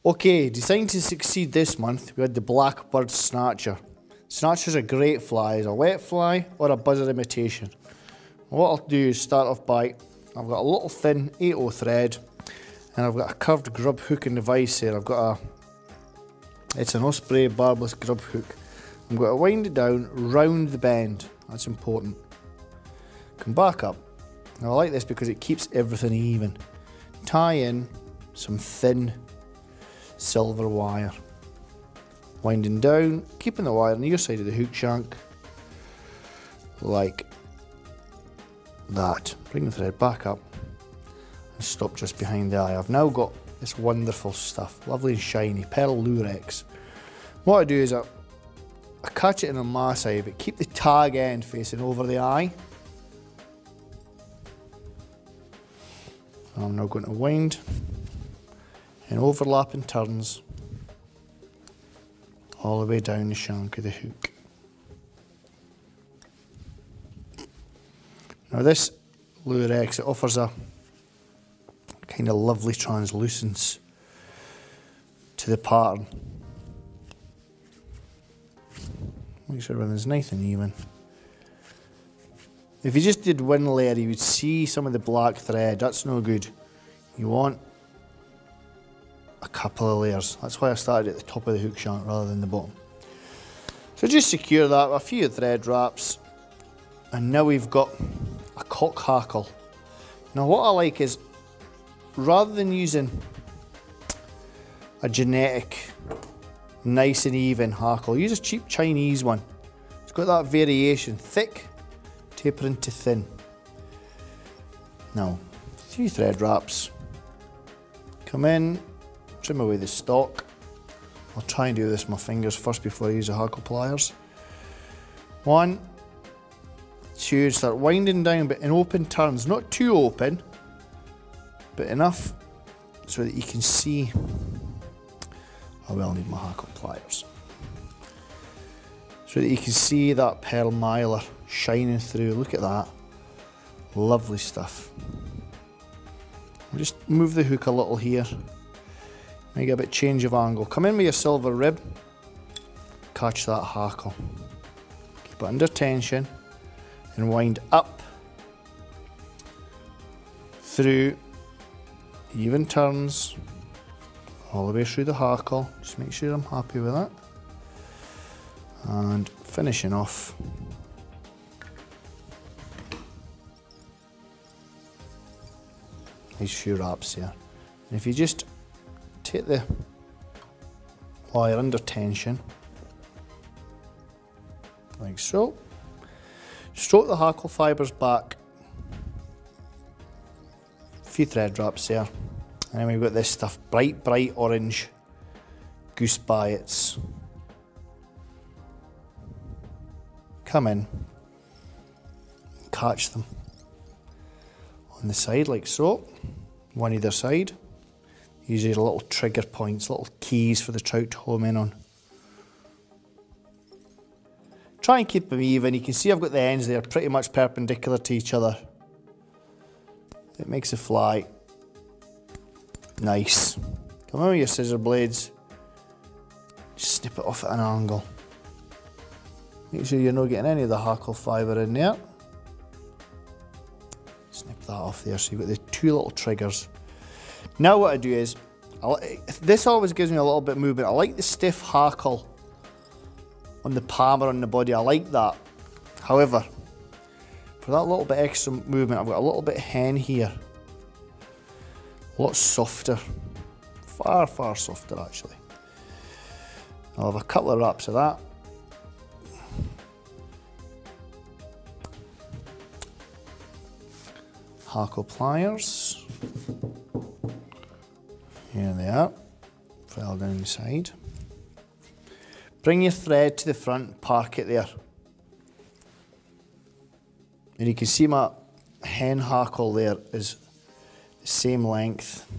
Okay, designed to succeed this month, we had the Blackbird Snatcher. Snatcher's a great fly, is a wet fly or a buzzer imitation. What I'll do is start off by, I've got a little thin 8/0 thread and I've got a curved grub hook and device here. It's an Osprey barbless grub hook. I'm going to wind it down round the bend, that's important. Come back up. Now I like this because it keeps everything even. Tie in some thin silver wire. Winding down, keeping the wire on your side of the hook shank, like that. Bring the thread back up and stop just behind the eye. I've now got this wonderful stuff, lovely and shiny, pearl lurex. What I do is I catch it in on my side, but keep the tag end facing over the eye. I'm now going to wind in overlapping turns all the way down the shank of the hook. Now this lurex, it offers a kind of lovely translucence to the pattern. Make sure everything's nice and even. If you just did one layer, you would see some of the black thread. That's no good. You want a couple of layers. That's why I started at the top of the hook shank rather than the bottom. So just secure that with a few thread wraps, and now we've got a cock hackle. Now what I like is, rather than using a genetic nice and even hackle, use a cheap Chinese one. It's got that variation, thick tapering to thin. Now 3 thread wraps, come in, trim away the stock. I'll try and do this with my fingers first before I use the hackle pliers. 1, 2, start winding down, but in open turns, not too open, but enough so that you can see. I will need my hackle pliers. So that you can see that pearl mylar shining through. Look at that. Lovely stuff. I'll just move the hook a little here. Make a bit change of angle. Come in with your silver rib. Catch that hackle. Keep it under tension and wind up through even turns all the way through the hackle. Just make sure I'm happy with that. And finishing off these few wraps here. And if you just take the wire under tension, like so, stroke the hackle fibres back, a few thread wraps there, and then we've got this stuff, bright orange goose biots. Come in, catch them on the side like so, one either side. Use your little trigger points, little keys for the trout to home in on. Try and keep them even. You can see I've got the ends there pretty much perpendicular to each other. It makes the fly nice. Come in with your scissor blades, just snip it off at an angle. Make sure you're not getting any of the hackle fibre in there. Snip that off there so you've got the 2 little triggers. Now what I do is, this always gives me a little bit of movement. I like the stiff hackle on the palm or on the body, I like that. However, for that little bit extra movement, I've got a little bit of hen here. A lot softer, far softer actually. I'll have a couple of wraps of that. Hackle pliers. Here they are, file down the side. Bring your thread to the front, park it there. And you can see my hen hackle there is the same length.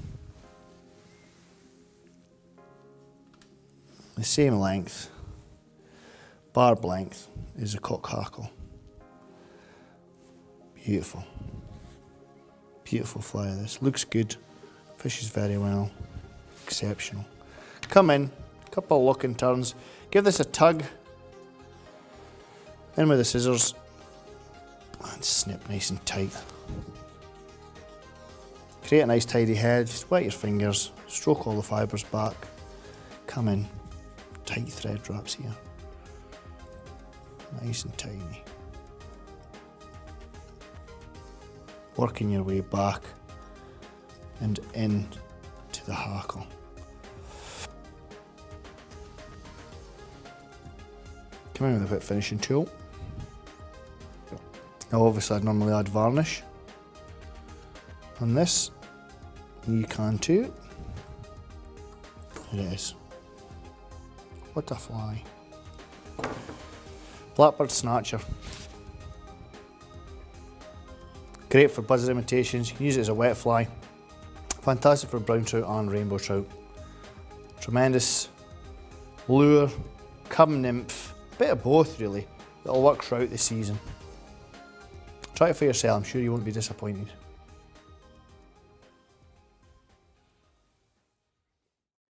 The same length, barb length, is a cock hackle. Beautiful. Beautiful fly this. Looks good. Fishes very well. Exceptional. come in, couple of looking turns, give this a tug, in with the scissors, and snip nice and tight. Create a nice tidy head, just wet your fingers, stroke all the fibres back, come in, tight thread wraps here, nice and tiny. Working your way back and in to the hackle. Come in with a bit finishing tool. Now obviously I'd normally add varnish on this. You can too. It is. What a fly. Blackbird Snatcher. Great for buzzer imitations, you can use it as a wet fly. Fantastic for brown trout and rainbow trout. Tremendous lure, cub nymph, bit of both really, that'll work throughout the season. Try it for yourself, I'm sure you won't be disappointed.